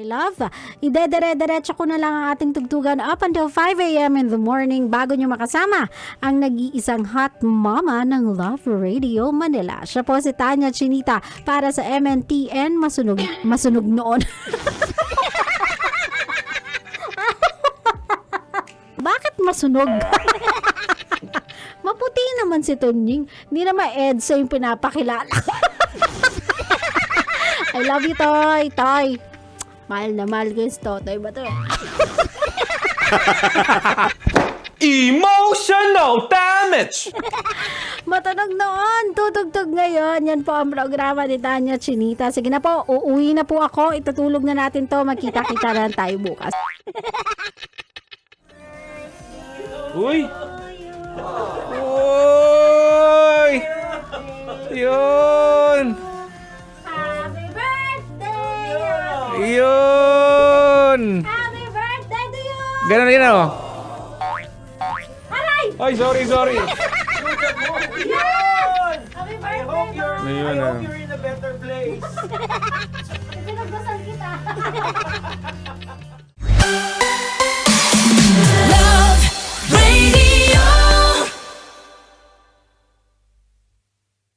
my love. Idedire-diretso ko na lang ang ating tugtugan up until 5 a.m. in the morning bago nyo makasama ang nag-iisang hot mama ng Love Radio Manila. Siya po si Tanya Chinita para sa MNTN Masunog noon. Bakit masunog? Maputi naman si Tonying. Hindi naman EDSA yung pinapakilala. I love you, Toy. Toy. Mahal na mahal ko yung Totoy Bato. Emotional damage! Matunog noon, tutugtog ngayon. Yan po ang programa ni Tanya Chinita. Sige na po, uuwi na po ako. Itutulog na natin to. Magkita-kita na tayo bukas. Uy! Uy! Yun! Happy birthday! Yun! Happy birthday to you! Ganun yun oh. Aray! Ay, sorry. Yan! Happy I hope birthday! you're in a better place. Pinagdasal kita.